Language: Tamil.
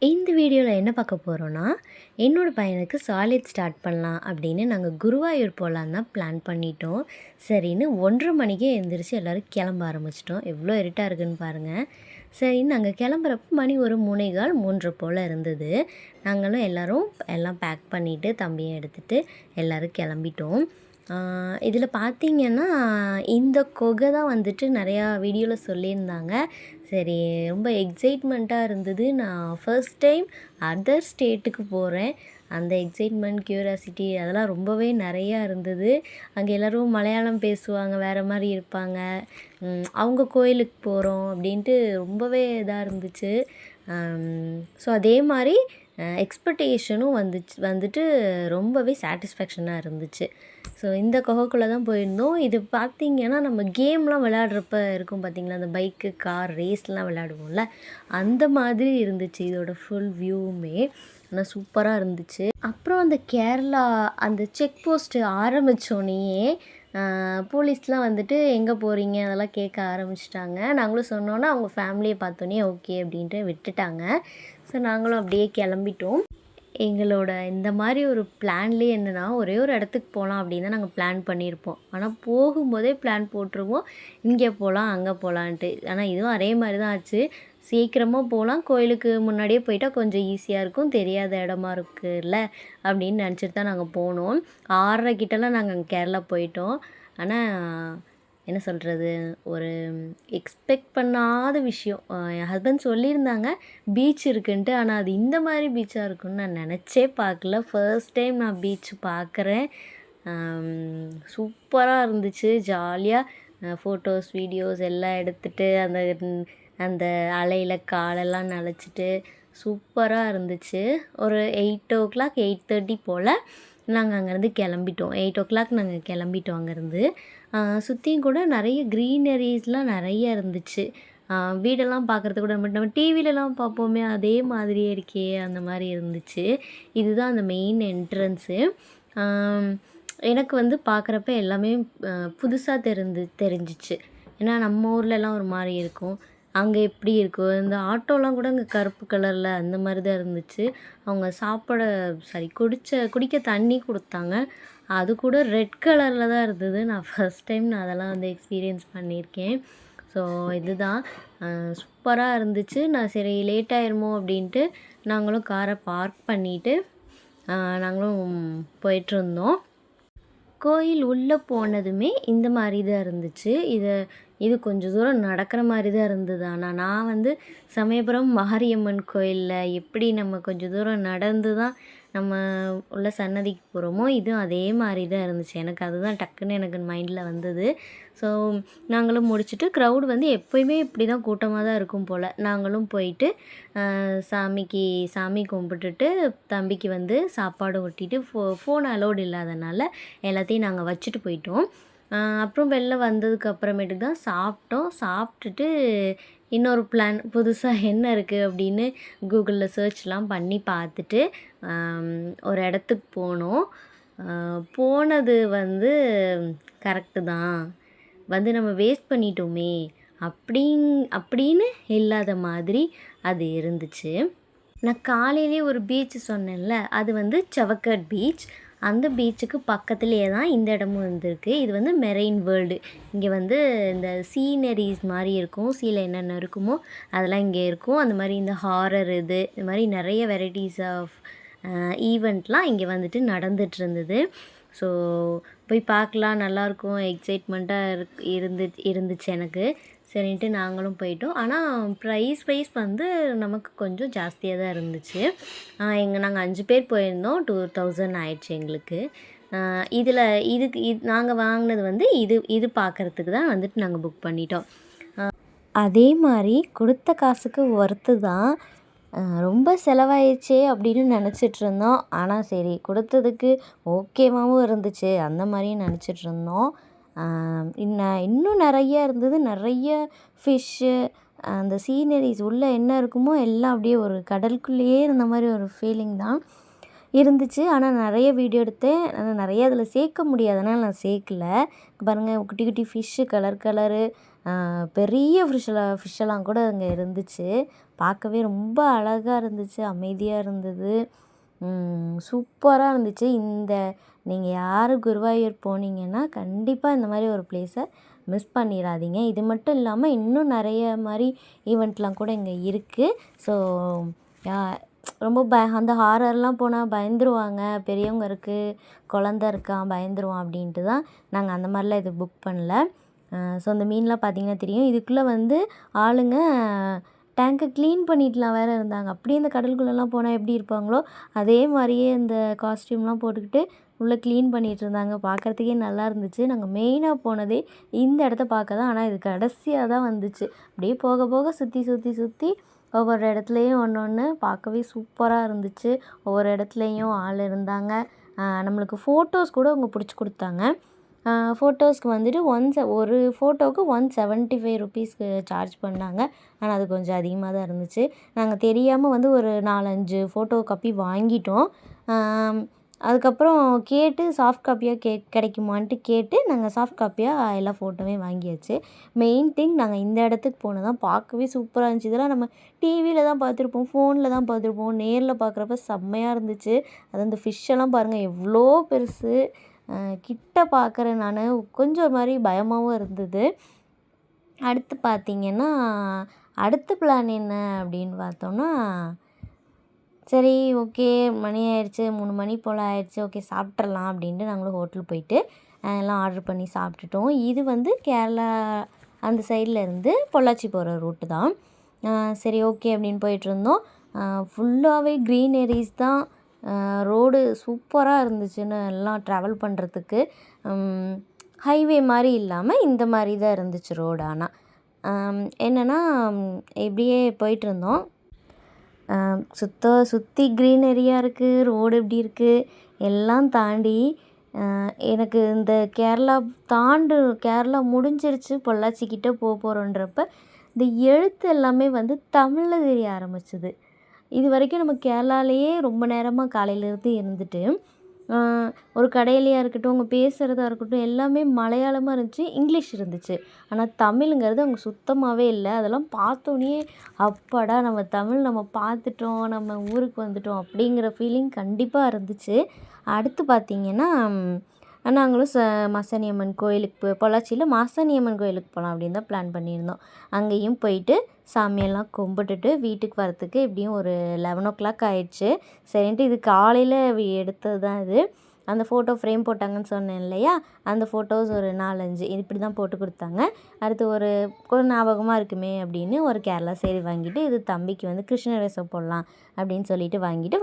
இந்த வீடியோவில் என்ன பார்க்க போகிறோன்னா, என்னோட பையனுக்கு சாலிட் ஸ்டார்ட் பண்ணலாம் அப்படின்னு நாங்கள் குருவாயூர் போகலான்னு தான் பிளான் பண்ணிட்டோம். சரின்னு 1:30 மணிக்கே எழுந்திரிச்சு எல்லோரும் கிளம்ப ஆரம்பிச்சிட்டோம். எவ்வளோ இருட்டாக இருக்குதுன்னு பாருங்கள். சரின்னு நாங்கள் கிளம்புறப்ப மணி ஒரு 3:15 3:30 போல் இருந்தது. நாங்களும் எல்லாம் பேக் பண்ணிவிட்டு தம்பியை எடுத்துகிட்டு எல்லோரும் கிளம்பிட்டோம். இதில் பார்த்தீங்கன்னா, இந்த குகை தான் வந்துட்டு நிறையா வீடியோவில் சொல்லியிருந்தாங்க. சரி, ரொம்ப எக்ஸைட்மெண்ட்டாக இருந்தது. நான் ஃபர்ஸ்ட் டைம் அதர் ஸ்டேட்டுக்கு போகிறேன். அந்த எக்ஸைட்மெண்ட், க்யூரியாசிட்டி அதெல்லாம் ரொம்பவே நிறையா இருந்தது. அங்கே எல்லோரும் மலையாளம் பேசுவாங்க, வேறு மாதிரி இருப்பாங்க. அவங்க கோயிலுக்கு போகிறோம் அப்படின்ட்டு ரொம்பவே இதாக இருந்துச்சு. ஸோ அதே மாதிரி எக்ஸ்பெக்டேஷனும் வந்துட்டு ரொம்பவே சாட்டிஸ்ஃபேக்ஷனாக இருந்துச்சு. ஸோ இந்த குகைக்குள்ளே தான் போயிருந்தோம். இது பார்த்திங்கன்னா, நம்ம கேம்லாம் விளையாடுறப்ப இருக்கும் பார்த்திங்களா, அந்த பைக்கு, கார் ரேஸ்லாம் விளையாடுவோம்ல, அந்த மாதிரி இருந்துச்சு இதோட ஃபுல் வியூவுமே. ஆனால் சூப்பராக இருந்துச்சு. அப்புறம் அந்த கேரளா அந்த செக் போஸ்ட்டு ஆரம்பித்தோடனேயே போலீஸ்லாம் வந்துட்டு எங்கே போகிறீங்க அதெல்லாம் கேட்க ஆரம்பிச்சிட்டாங்க. நாங்களும் சொன்னோன்னா அவங்க ஃபேமிலியை பார்த்தோன்னே ஓகே அப்படின்ட்டு விட்டுட்டாங்க. ஸோ நாங்களும் அப்படியே கிளம்பிட்டோம். எங்களோட இந்த மாதிரி ஒரு பிளான்லேயே என்னென்னா, ஒரே ஒரு இடத்துக்கு போகலாம் அப்படின்னு தான் நாங்கள் பிளான் பண்ணியிருப்போம். ஆனால் போகும்போதே பிளான் போட்டுருவோம், இங்கே போகலாம் அங்கே போகலான்ட்டு. ஆனால் இதுவும் அதே மாதிரி தான் ஆச்சு. சீக்கிரமாக போகலாம், கோயிலுக்கு முன்னாடியே போயிட்டால் கொஞ்சம் ஈஸியாக இருக்கும், தெரியாத இடமா இருக்குல்ல அப்படின்னு நினச்சிட்டு தான் நாங்கள் போனோம். 6:30 கிட்டலாம் நாங்கள் அங்கே கேரளா போயிட்டோம். ஆனால் என்ன சொல்கிறது, ஒரு எக்ஸ்பெக்ட் பண்ணாத விஷயம். என் ஹஸ்பண்ட் சொல்லியிருந்தாங்க பீச் இருக்குன்ட்டு. ஆனால் அது இந்த மாதிரி பீச்சாக இருக்குன்னு நான் நினச்சே பார்க்கல. ஃபர்ஸ்ட் டைம் நான் பீச் பார்க்குறேன். சூப்பராக இருந்துச்சு. ஜாலியாக ஃபோட்டோஸ், வீடியோஸ் எல்லாம் எடுத்துகிட்டு அந்த அலையில் காலெல்லாம் நனைச்சிட்டு சூப்பராக இருந்துச்சு. ஒரு 8:00 8:30 போல் நாங்கள் அங்கேருந்து கிளம்பிட்டோம். 8:00 நாங்கள் கிளம்பிட்டோம் அங்கேருந்து. சுற்றியும் கூட நிறைய க்ரீனரிஸ்லாம் நிறைய இருந்துச்சு. வீடெல்லாம் பார்க்குறது கூட நம்ம டிவிலலாம் பார்ப்போமே அதே மாதிரியே இருக்கே, அந்த மாதிரி இருந்துச்சு. இதுதான் அந்த மெயின் என்ட்ரன்ஸு. எனக்கு வந்து பார்க்குறப்ப எல்லாமே புதுசாக தெரிஞ்சிச்சு. ஏன்னா நம்ம ஊர்லலாம் ஒரு மாதிரி இருக்கும், அங்கே எப்படி இருக்கும். இந்த ஆட்டோலாம் கூட அங்கே கருப்பு கலரில் அந்த மாதிரி தான் இருந்துச்சு. அவங்க குடிக்க தண்ணி கொடுத்தாங்க, அது கூட ரெட் கலரில் தான் இருந்தது. நான் ஃபஸ்ட் டைம் அதெல்லாம் வந்து எக்ஸ்பீரியன்ஸ் பண்ணியிருக்கேன். ஸோ இதுதான் சூப்பராக இருந்துச்சு. நான் சரி லேட் ஆயிருமோ அப்படின்ட்டு நாங்களும் காரை பார்க் பண்ணிவிட்டு நாங்களும் போயிட்டுருந்தோம். கோயில் உள்ளே போனதுமே இந்த மாதிரி தான் இருந்துச்சு. இது கொஞ்சம் தூரம் நடக்கிற மாதிரி தான் இருந்தது. ஆனால் நான் வந்து சமயபுரம் மாரியம்மன் கோயிலில் எப்படி நம்ம கொஞ்சம் தூரம் நடந்து தான் நம்ம உள்ள சன்னதிக்கு போகிறோமோ, இதுவும் அதே மாதிரி தான் இருந்துச்சு. எனக்கு அதுதான் டக்குன்னு எனக்கு மைண்டில் வந்தது. ஸோ நாங்களும் முடிச்சுட்டு, க்ரௌடு வந்து எப்போயுமே இப்படி தான் கூட்டமாக தான் இருக்கும் போல். நாங்களும் போயிட்டு சாமி கும்பிட்டுட்டு தம்பிக்கு வந்து சாப்பாடு ஊட்டிட்டு ஃபோன் அலோடு இல்லாதனால எல்லாத்தையும் நாங்கள் வச்சுட்டு போயிட்டோம். அப்புறம் வெளில வந்ததுக்கு அப்புறமேட்டுக்கு தான் சாப்பிட்டுட்டு இன்னொரு பிளான் புதுசாக என்ன இருக்குது அப்படின்னு கூகுளில் சர்ச்லாம் பண்ணி பார்த்துட்டு ஒரு இடத்துக்கு போனோம். போனது வந்து கரெக்டு தான், வந்து நம்ம வேஸ்ட் பண்ணிட்டோமே அப்படின்னு இல்லாத மாதிரி அது இருந்துச்சு. நான் காலையிலே ஒரு பீச் சொன்னேன்ல, அது வந்து சவக்கட் பீச். அந்த பீச்சுக்கு பக்கத்துலேயே தான் இந்த இடமும் இருந்திருக்கு. இது வந்து மெரெயின் வேர்ல்டு. இங்கே வந்து இந்த சீனரிஸ் மாதிரி இருக்கும், சீல என்னென்ன இருக்குமோ அதெல்லாம் இங்கே இருக்கும். அந்த மாதிரி இந்த ஹாரர் இது மாதிரி நிறைய வெரைட்டிஸ் ஆஃப் ஈவெண்ட்லாம் இங்கே வந்துட்டு நடந்துகிட்ருந்தது. ஸோ போய் பார்க்கலாம், நல்லாயிருக்கும், எக்ஸைட்மெண்ட்டாக இருந்துச்சு எனக்கு. சரின்ட்டு நாங்களும் போயிட்டோம். ஆனால் ப்ரைஸ் வைஸ் வந்து நமக்கு கொஞ்சம் ஜாஸ்தியாக தான் இருந்துச்சு. நாங்கள் 5 பேர் போயிருந்தோம். 2000 ஆயிடுச்சு எங்களுக்கு. நாங்கள் வாங்கினது வந்து இது பார்க்குறதுக்கு தான் வந்துட்டு நாங்கள் புக் பண்ணிட்டோம். அதே மாதிரி கொடுத்த காசுக்கு ஒர்த்து தான். ரொம்ப செலவாயிடுச்சே அப்படின்னு நினச்சிட்ருந்தோம். ஆனால் சரி கொடுத்ததுக்கு ஓகேவாகவும் இருந்துச்சு, அந்த மாதிரியும் நினச்சிட்ருந்தோம். இன்னும் நிறைய இருந்தது, நிறைய ஃபிஷ்ஷு, அந்த சீனரிஸ் உள்ளே என்ன இருக்குமோ எல்லாம் அப்படியே ஒரு கடலுக்குள்ளேயே இருந்த மாதிரி ஒரு ஃபீலிங் தான் இருந்துச்சு. ஆனால் நிறைய வீடியோ எடுத்தேன், ஆனால் நிறைய அதில் சேர்க்க முடியாதனால நான் சேர்க்கல. பாருங்கள், குட்டி குட்டி ஃபிஷ்ஷு கலரு பெரிய ஃபிஷ்ஷெல்லாம் கூட அங்கே இருந்துச்சு. பார்க்கவே ரொம்ப அழகாக இருந்துச்சு, அமைதியாக இருந்தது. சூப்பராக இருந்துச்சு. நீங்கள் யார் குருவாயூர் போனீங்கன்னா கண்டிப்பாக இந்த மாதிரி ஒரு பிளேஸை மிஸ் பண்ணிடாதீங்க. இது மட்டும் இல்லாமல் இன்னும் நிறைய மாதிரி ஈவெண்ட்லாம் கூட இங்கே இருக்குது. ஸோ ரொம்ப அந்த ஹாரர்லாம் போனால் பயந்துருவாங்க, பெரியவங்க இருக்குது, குழந்த இருக்கான் பயந்துருவான் அப்படின்ட்டு தான் நாங்கள் அந்த மாதிரிலாம் இது புக் பண்ணல. ஸோ அந்த மீன்லாம் பார்த்திங்கன்னா தெரியும். இதுக்குள்ளே வந்து ஆளுங்க டேங்கை க்ளீன் பண்ணிட்டுலாம் வேறு இருந்தாங்க. அப்படியே இந்த கடலுக்குள்ளெல்லாம் போனால் எப்படி இருப்பாங்களோ அதே மாதிரியே இந்த காஸ்ட்யூம்லாம் போட்டுக்கிட்டு உள்ளே க்ளீன் பண்ணிகிட்டு இருந்தாங்க. பார்க்குறதுக்கே நல்லா இருந்துச்சு. நாங்கள் மெயினாக போனதே இந்த இடத்த பார்க்க தான். ஆனால் இது கடைசியாக தான் வந்துச்சு. அப்படியே போக போக சுற்றி சுற்றி சுற்றி ஒவ்வொரு இடத்துலையும் ஒன்று ஒன்று பார்க்கவே சூப்பராக இருந்துச்சு. ஒவ்வொரு இடத்துலையும் ஆள் இருந்தாங்க. நம்மளுக்கு ஃபோட்டோஸ் கூட அவங்க பிடிச்சி கொடுத்தாங்க. ஃபோட்டோஸ்க்கு வந்துட்டு ஒரு ஃபோட்டோவுக்கு 175 ருபீஸ்க்கு சார்ஜ் பண்ணாங்க. ஆனால் அது கொஞ்சம் அதிகமாக தான் இருந்துச்சு. நாங்கள் தெரியாமல் வந்து ஒரு 4-5 ஃபோட்டோ காப்பி வாங்கிட்டோம். அதுக்கப்புறம் கேட்டு சாஃப்ட் காப்பியாக கிடைக்குமான்ட்டு கேட்டு நாங்கள் சாஃப்ட் காப்பியாக எல்லா ஃபோட்டோவையும் வாங்கியாச்சு. மெயின் திங் நாங்கள் இந்த இடத்துக்கு போனது தான் பார்க்கவே சூப்பராக இருந்துச்சு. இதெல்லாம் நம்ம டிவியில் தான் பார்த்துருப்போம், ஃபோனில் தான் பார்த்துருப்போம். நேரில் பார்க்குறப்ப செம்மையாக இருந்துச்சு. அது அந்த ஃபிஷ்ஷெல்லாம் பாருங்கள் எவ்வளோ பெருசு. கிட்ட பார்க்குறேன் நான், கொஞ்சம் ஒரு மாதிரி பயமாகவும் இருந்தது. அடுத்து பார்த்திங்கன்னா அடுத்த பிளான் என்ன அப்படின்னு பார்த்தோன்னா, சரி ஓகே மணி ஆயிடுச்சு, 3 மணி போல் ஆயிடுச்சு, ஓகே சாப்பிட்றலாம் அப்படின்ட்டு நாங்களும் ஹோட்டல் போயிட்டு எல்லாம் ஆர்டர் பண்ணி சாப்பிட்டுட்டோம். இது வந்து கேரளா அந்த சைடில் இருந்து பொள்ளாச்சி போகிற ரூட்டு தான். சரி ஓகே அப்படின்னு போயிட்டுருந்தோம். ஃபுல்லாகவே க்ரீனரிஸ் தான். ரோடு சூப்பராக இருந்துச்சுன்னு எல்லாம் ட்ராவல் பண்ணுறதுக்கு. ஹைவே மாதிரி இல்லாமல் இந்த மாதிரி தான் இருந்துச்சு ரோடு. ஆனால் என்னென்னா இப்படியே போயிட்டுருந்தோம். சுற்றி க்ரீனரியாக இருக்குது, ரோடு எப்படி இருக்குது எல்லாம் தாண்டி எனக்கு இந்த கேரளா முடிஞ்சிருச்சு, பொள்ளாச்சிக்கிட்ட போகிறோன்றப்ப இந்த எழுத்து எல்லாமே வந்து தமிழில் தெரிய ஆரம்பிச்சிது. இது வரைக்கும் நம்ம கேரளாலேயே ரொம்ப நேரமாக காலையிலேருந்து இருந்துட்டு ஒரு கடையிலையாக இருக்கட்டும், அவங்க பேசுகிறதா இருக்கட்டும் எல்லாமே மலையாளமாக இருந்துச்சு, இங்கிலீஷ் இருந்துச்சு. ஆனால் தமிழுங்கிறது அவங்க சுத்தமாகவே இல்லை. அதெல்லாம் பார்த்தோன்னே அப்பாடா நம்ம தமிழ் நம்ம பார்த்துட்டோம், நம்ம ஊருக்கு வந்துட்டோம் அப்படிங்கிற ஃபீலிங் கண்டிப்பாக இருந்துச்சு. அடுத்து பார்த்திங்கன்னா நாங்களும் மாசாணியம்மன் கோயிலுக்கு பொள்ளாச்சியில் மாசாணியம்மன் கோயிலுக்கு போகலாம் அப்படின்னு தான் பிளான் பண்ணியிருந்தோம். அங்கேயும் போயிட்டு சாமியெல்லாம் கும்பிட்டுட்டு வீட்டுக்கு வரத்துக்கு எப்படியும் ஒரு 11 o'clock ஆயிடுச்சு. சரின்ட்டு இது காலையில் எடுத்தது தான் இது. அந்த ஃபோட்டோ ஃப்ரேம் போட்டாங்கன்னு சொன்னேன் இல்லையா, அந்த ஃபோட்டோஸ் ஒரு 4-5 இப்படி தான் போட்டு கொடுத்தாங்க. அடுத்து ஒரு ஞாபகமாக இருக்குமே அப்படின்னு ஒரு கேரளா சேரி வாங்கிட்டு இது தம்பிக்கு வந்து கிருஷ்ண வேஷம் போடலாம் அப்படின்னு சொல்லிட்டு வாங்கிட்டு